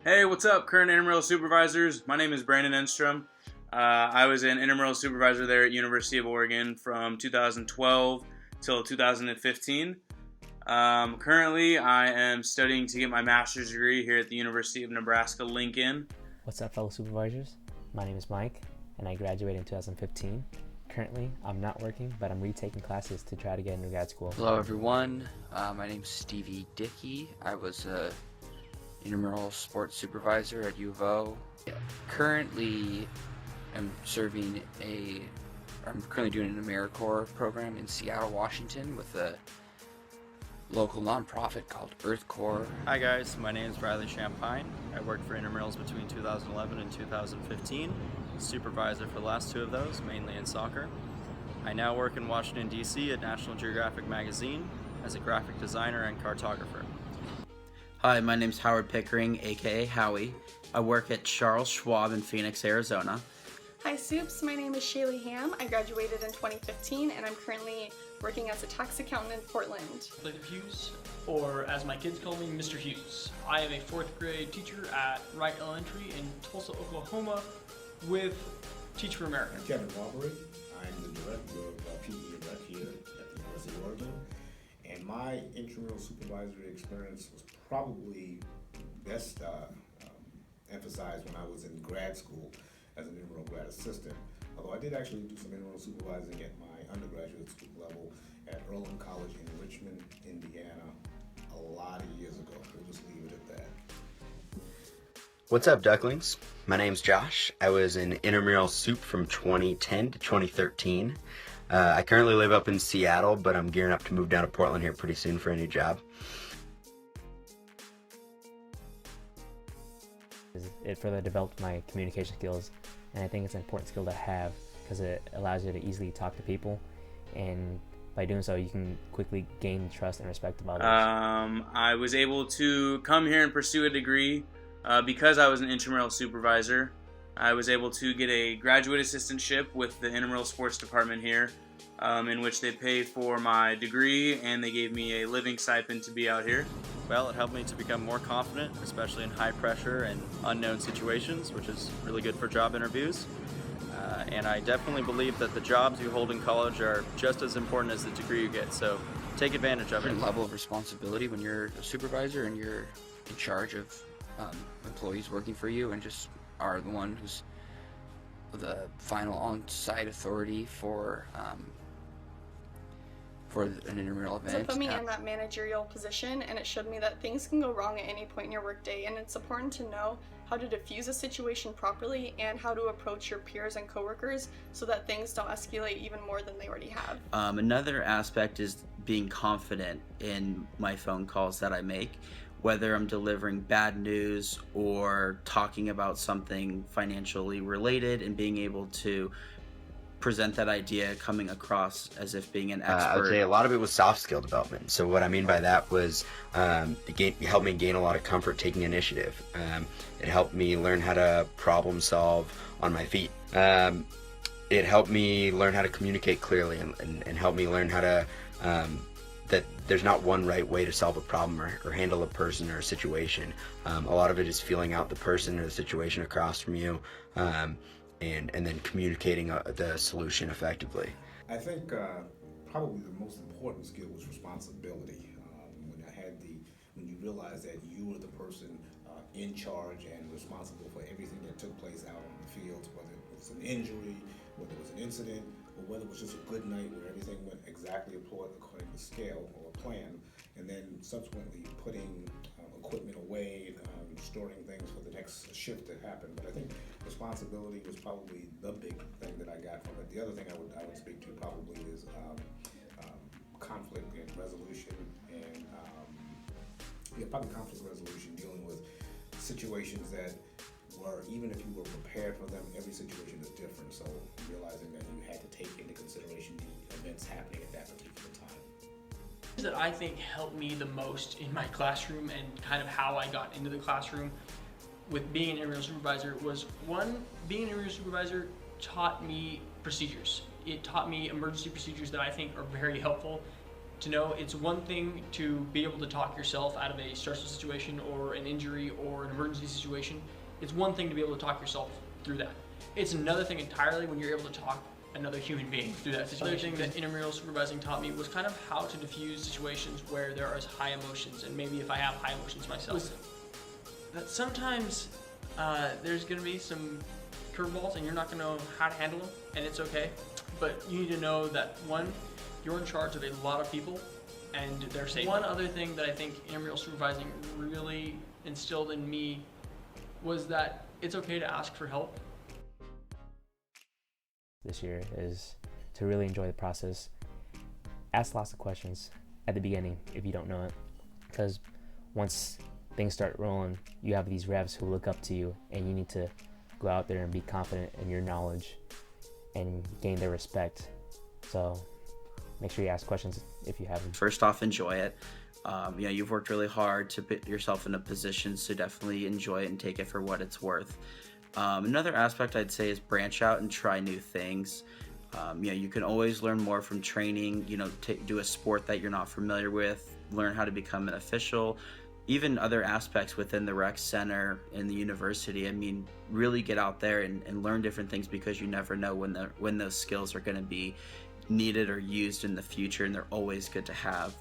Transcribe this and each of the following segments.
Hey, what's up, current Intramural supervisors? My name is Brandon Enstrom. I was an Intramural supervisor there at University of Oregon from 2012 till 2015. Currently, I am studying to get my master's degree here at the University of Nebraska-Lincoln. What's up, fellow supervisors? My name is Mike, and I graduated in 2015. Currently, I'm not working, but I'm retaking classes to try to get into grad school. Hello, everyone. My name's Stevie Dickey. I was a Intramural sports supervisor at U of O. Currently, I'm currently doing an AmeriCorps program in Seattle, Washington with a local nonprofit called EarthCorps. Hi guys, my name is Riley Champagne. I worked for Intramurals between 2011 and 2015. Supervisor for the last two of those, mainly in soccer. I now work in Washington, D.C. at National Geographic Magazine as a graphic designer and cartographer. Hi, my name's Howard Pickering, aka Howie. I work at Charles Schwab in Phoenix, Arizona. Hi Soups, my name is Shaylee Ham. I graduated in 2015 and I'm currently working as a tax accountant in Portland. Jacob Hughes, or as my kids call me, Mr. Hughes. I am a 4th grade teacher at Wright Elementary in Tulsa, Oklahoma with Teach for America. I'm Kevin Marbury. I'm the director of PE and Rec here at the University of Oregon. And my intramural supervisory experience was probably best emphasized when I was in grad school as an intramural grad assistant. Although I did actually do some intramural supervising at my undergraduate school level at Earlham College in Richmond, Indiana, a lot of years ago. We'll just leave it at that. What's up, ducklings? My name's Josh. I was in intramural soup from 2010 to 2013. I currently live up in Seattle, but I'm gearing up to move down to Portland here pretty soon for a new job. It further developed my communication skills, and I think it's an important skill to have because it allows you to easily talk to people, and by doing so you can quickly gain trust and respect of others. I was able to come here and pursue a degree because I was an intramural supervisor. I was able to get a graduate assistantship with the intramural sports department here, in which they paid for my degree and they gave me a living stipend to be out here. Well, it helped me to become more confident, especially in high pressure and unknown situations, which is really good for job interviews. And I definitely believe that the jobs you hold in college are just as important as the degree you get, so take advantage of it. Different level of responsibility when you're a supervisor and you're in charge of employees working for you and just are the one who's the final on-site authority for an intramural event. So it put me in that managerial position, and it showed me that things can go wrong at any point in your workday, and it's important to know how to diffuse a situation properly and how to approach your peers and coworkers so that things don't escalate even more than they already have. Another aspect is being confident in my phone calls that I make, whether I'm delivering bad news or talking about something financially related, and being able to present that idea coming across as if being an expert. I would say a lot of it was soft skill development. So what I mean by that was it helped me gain a lot of comfort taking initiative. It helped me learn how to problem solve on my feet. It helped me learn how to communicate clearly and help me learn how to that there's not one right way to solve a problem or handle a person or a situation. A lot of it is feeling out the person or the situation across from you, and then communicating the solution effectively. I think probably the most important skill was responsibility. When you realize that you were the person in charge and responsible for everything that took place out on the field, whether it was an injury, whether it was an incident, or whether it was just a good night where everything went exactly according to scale or plan, and then subsequently putting equipment away, storing things for the next shift that happened. But I think responsibility was probably the big thing that I got from it. The other thing I would speak to probably is conflict and resolution, and probably conflict resolution, dealing with situations that were, even if you were prepared for them, every situation is different. So realizing that you had to take into consideration the events happening at that particular time. That I think helped me the most in my classroom and kind of how I got into the classroom with being an intramural supervisor was, one, being an intramural supervisor taught me procedures. It taught me emergency procedures that I think are very helpful to know it's one thing to be able to talk yourself out of a stressful situation or an injury or an emergency situation. It's one thing to be able to talk yourself through that. It's another thing entirely when you're able to talk another human being through that situation. Another thing that intramural supervising taught me was kind of how to diffuse situations where there are high emotions, and maybe if I have high emotions myself. That sometimes there's going to be some curveballs and you're not going to know how to handle them, and it's okay. But you need to know that, one, you're in charge of a lot of people and they're safe. One other thing that I think intramural supervising really instilled in me was that it's okay to ask for help. This year is to really enjoy the process. Ask lots of questions at the beginning if you don't know it, because once things start rolling, you have these reps who look up to you, and you need to go out there and be confident in your knowledge and gain their respect. So make sure you ask questions if you have them. First off, enjoy it. You've worked really hard to put yourself in a position, so definitely enjoy it and take it for what it's worth. Another aspect I'd say is branch out and try new things. You can always learn more from training, do a sport that you're not familiar with, learn how to become an official, even other aspects within the rec center and the university. I mean, really get out there and learn different things, because you never know when those skills are going to be needed or used in the future, and they're always good to have.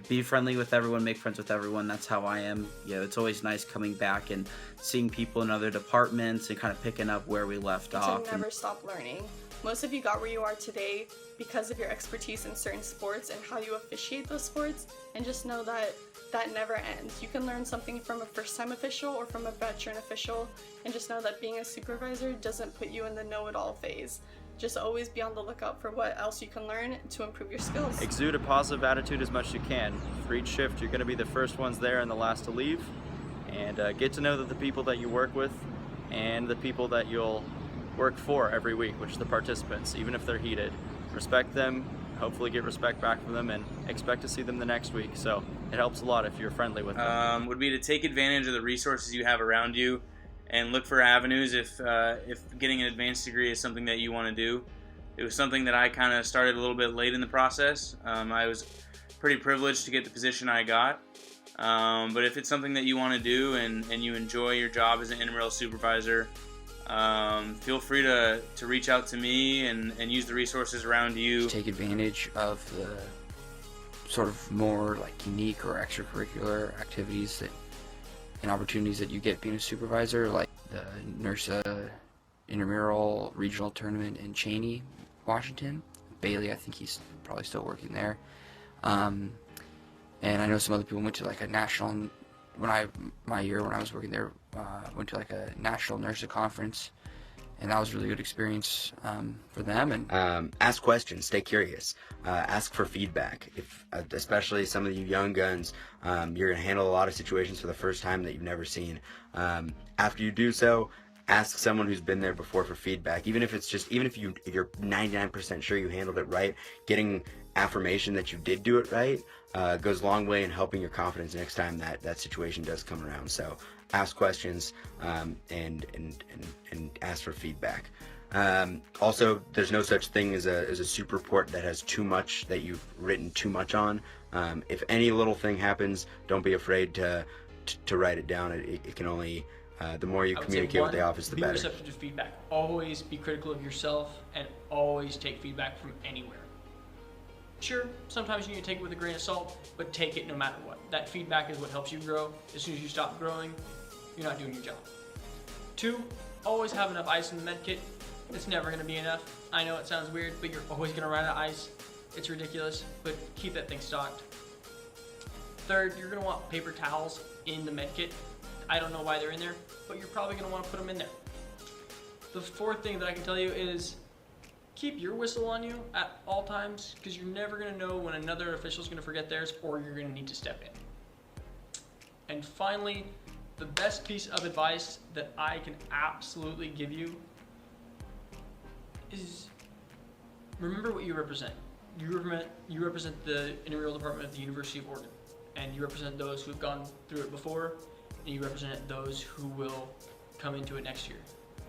Be friendly with everyone, make friends with everyone. That's how I am. It's always nice coming back and seeing people in other departments and kind of picking up where we left off. To never stop learning. Most of you got where you are today because of your expertise in certain sports and how you officiate those sports, and just know that that never ends. You can learn something from a first-time official or from a veteran official, and just know that being a supervisor doesn't put you in the know-it-all phase. Just always be on the lookout for what else you can learn to improve your skills. Exude a positive attitude as much as you can. For each shift, you're going to be the first ones there and the last to leave. And get to know that the people that you work with and the people that you'll work for every week, which are the participants, even if they're heated. Respect them, hopefully get respect back from them, and expect to see them the next week. So it helps a lot if you're friendly with them. Would be to take advantage of the resources you have around you, and look for avenues if getting an advanced degree is something that you want to do. It was something that I kind of started a little bit late in the process. I was pretty privileged to get the position I got. But if it's something that you want to do and you enjoy your job as an intramural supervisor, feel free to reach out to me and use the resources around you. Take advantage of the sort of more like unique or extracurricular activities and opportunities that you get being a supervisor, like the NERSA Intramural Regional Tournament in Cheney, Washington. Bailey, I think he's probably still working there. And I know some other people went to like a national, my year when I was working there, went to like a national NERSA conference, and that was a really good experience for them. And ask questions, stay curious, ask for feedback. If especially some of you young guns, you're gonna handle a lot of situations for the first time that you've never seen. After you do so, ask someone who's been there before for feedback. Even if you're 99% sure you handled it right, getting affirmation that you did do it right goes a long way in helping your confidence next time that situation does come around. So ask questions and ask for feedback. Also, there's no such thing as a super report that has too much, that you've written too much on. If any little thing happens, don't be afraid to write it down. It can only the more you communicate with the office, the better. Be receptive to feedback. Always be critical of yourself, and always take feedback from anywhere. Sure, sometimes you need to take it with a grain of salt, but take it no matter what. That feedback is what helps you grow. As soon as you stop growing, you're not doing your job. 2, always have enough ice in the med kit. It's never going to be enough. I know it sounds weird, but you're always going to run out of ice. It's ridiculous, but keep that thing stocked. 3rd, you're going to want paper towels in the med kit. I don't know why they're in there, but you're probably going to want to put them in there. The 4th thing that I can tell you is keep your whistle on you at all times, because you're never going to know when another official is going to forget theirs, or you're going to need to step in. And finally, the best piece of advice that I can absolutely give you is remember what you represent. You represent the intramural department of the University of Oregon, and you represent those who have gone through it before, and you represent those who will come into it next year.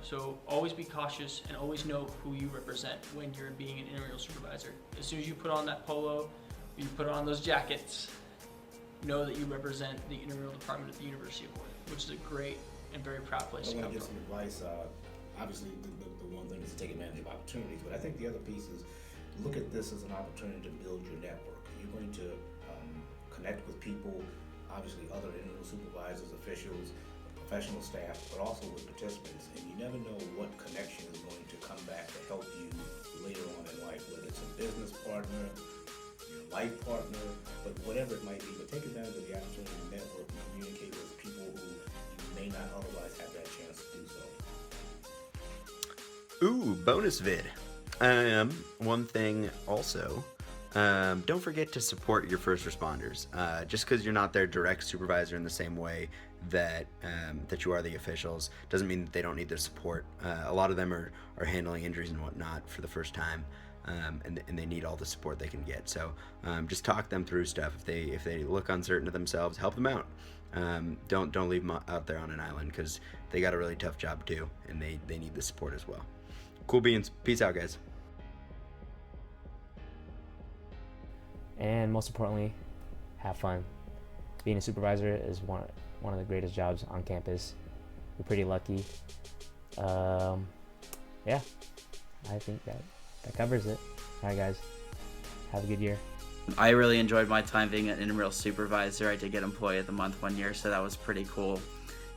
So always be cautious and always know who you represent when you're being an intramural supervisor. As soon as you put on that polo, you put on those jackets, know that you represent the intramural department at the University of Oregon, which is a great and very proud place to I come want to give from. some advice. Obviously, the one thing is to take advantage of opportunities, but I think the other piece is look at this as an opportunity to build your network. You're going to connect with people, obviously other intramural supervisors, officials, professional staff, but also with participants. And you never know what connection is going to come back to help you later on in life, whether it's a business partner, your life partner, but whatever it might be. But take advantage of the opportunity to network and communicate with people who you may not otherwise have that chance to do so. Ooh, bonus vid. One thing also, don't forget to support your first responders. Just because you're not their direct supervisor in the same way that that you are the officials doesn't mean that they don't need their support. A lot of them are handling injuries and whatnot for the first time, and they need all the support they can get. So just talk them through stuff. If they look uncertain of themselves, help them out. Don't leave them out there on an island, because they got a really tough job too, and they need the support as well. Cool beans. Peace out, guys. And most importantly, have fun. Being a supervisor is one of the greatest jobs on campus. We're pretty lucky. Yeah, I think that covers it. All right, guys, have a good year. I really enjoyed my time being an intramural supervisor. I did get Employee of the Month one year, so that was pretty cool.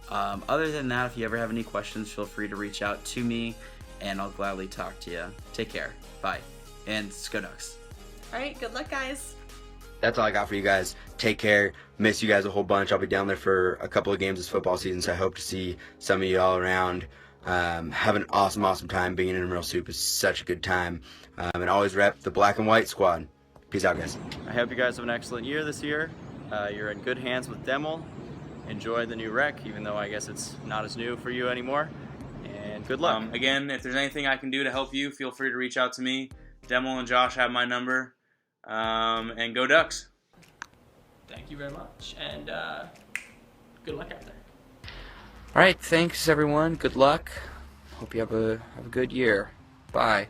Other than that, if you ever have any questions, feel free to reach out to me, and I'll gladly talk to you. Take care. Bye. And Go Ducks. All right, good luck, guys. That's all I got for you guys. Take care. Miss you guys a whole bunch. I'll be down there for a couple of games this football season, so I hope to see some of you all around. Have an awesome time. Being an intramural soup is such a good time. And always rep the black and white squad. Peace out, guys. I hope you guys have an excellent year this year. You're in good hands with Demel. Enjoy the new rec, even though I guess it's not as new for you anymore. And good luck. Again, if there's anything I can do to help you, feel free to reach out to me. Demel and Josh have my number. And go Ducks. Thank you very much, and good luck out there. All right, thanks everyone. Good luck. Hope you have a good year. Bye.